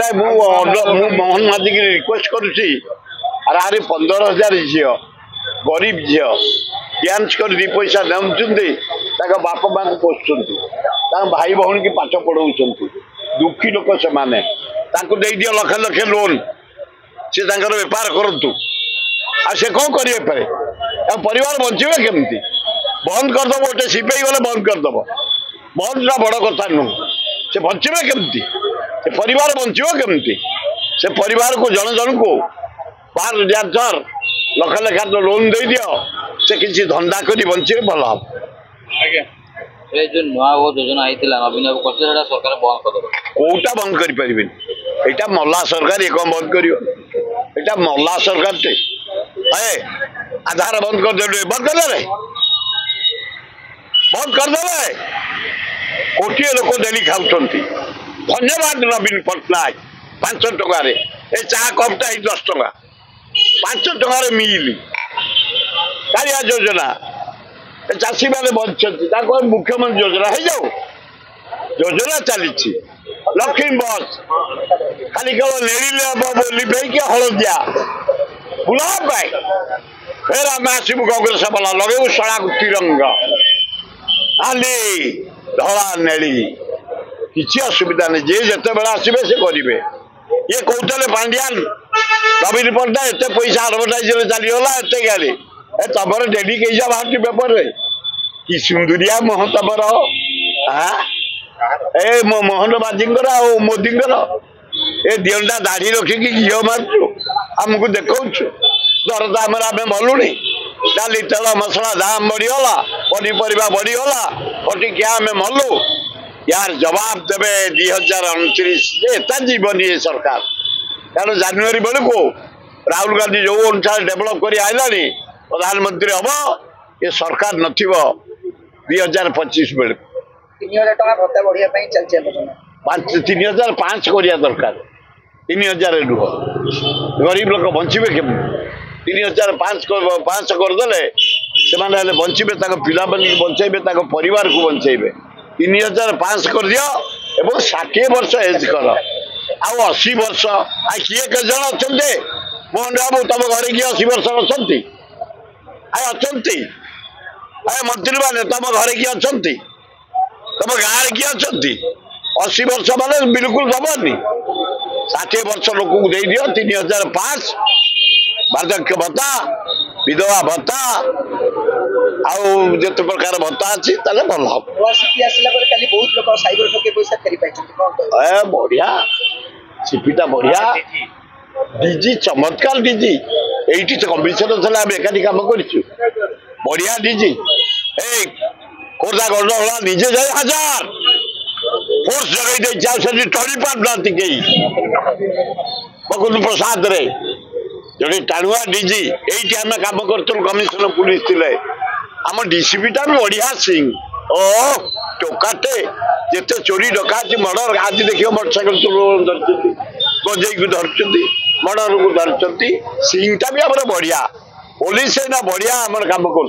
नाई मोहन माझी की रिक्वेस्ट करुच्ची अरे 15,000 झील गरीब झील डांस कर 2 पैसा नौ बापा माँ को पोषुं भाई भौणी की पाठ पढ़ाऊँ दुखी लोक से दे दियो लक्ष लक्ष लोन से बेपार करूँ से कौन करेंगे परिवार बचे केमती बंद करदब गोटे सिपाही गले बंद करदब बंद ना बड़ कथा नुह से बचे केमती से परिवार बचो केमती से परिवार को जन जन को 5,000 लक्ष लक्ष लोन दे दियो से किसी धंदा करी बचे भल हम जो नुआ योजना नवीन बाबू सरकार बंद कर कौटा बंद कर मल्ला सरकार एक बंद कर मल्ला सरकार टे आधार बंद कर बंद कर बंद करदे कोटी लोक डेली खाऊँ धन्यवाद नवीन पट्टनायक 5 टकर चा कपटा 10 टका 5 टकर मिल कालिया योजना चाषी मैंने बचती मुख्यमंत्री योजना हो जाऊ योजना चली लक्ष्मी बस खाली केवल नेड़ी लिफे हलदिया बुला फिर आम आसबू कांग्रेस वाला लगे सड़ा तिरंगा नाली धला नेड़ी किसी असुविधा नहीं जे जिते बेला आसबे से करेंगे ये कहते पांड्यान नवीन पट्टनायक एत पैसा आडभटाइज चलीगला एत गाड़ी तुम डेली कई बाहर पेपर कि सुंदरिया मुह तुम मोहन माझी मोदी ए दिटा दाढ़ी रखिकी घी मार्चु आमको देखु दरदाम आम भलुनी डाली तेल मसला दाम बढ़ीगला पनीपरिया बढ़ीगला फटिकिया आम मलु यार जवाब देवे 2029 एता जीवन ये सरकार कारण जनवरी बेलू राहुल गांधी जो अनुसार डेभलप कर आइलानी प्रधानमंत्री हम ये सरकार न 2025 बेलू 3,500 करिया दरकार 3,000 नुह गरीब लोक बचे केमी 3,500 करदे से बचे पिला बचेबे परिवार को बचेबे 3,500 कर दियो एवं 60 वर्ष एज कर आ 80 वर्ष आ किए के जन अच्छा मोहन बाबू तुम घर किए 80 वर्ष अच्छा मंत्री मैंने तुम घर किए अच्छा तुम गाँव किए अच्छा 80 वर्ष माने बिल्कुल दबनी 60 वर्ष लोक को दे दियो 3,500 वार्धक्य भत्ता विधवा भत्ता आत प्रकार भत्ता अच्छी भल बढ़िया सीपीटा बढ़िया डीजी चमत्कार डीजी ये कमिशनर थे एकाठी कम कर बढ़िया डीजी खोर्धा गंडला निजे जाए 1000 फोर्स जगह टरी पाना कई मुकुंद प्रसाद रे जो टाणुआ डीजी ये आम कम करूँ कमिशनर पुलिस थे आम डीसीपीटा भी बढ़िया सिंह ओ टोकाटे जिते चोरी डकाती मर्डर आज देखिए मोटरसाइकिल चोर धरती गजे को धरती मर्डर को धरती सिंहटा भी आम बढ़िया पुलिस बढ़िया आम कम कर।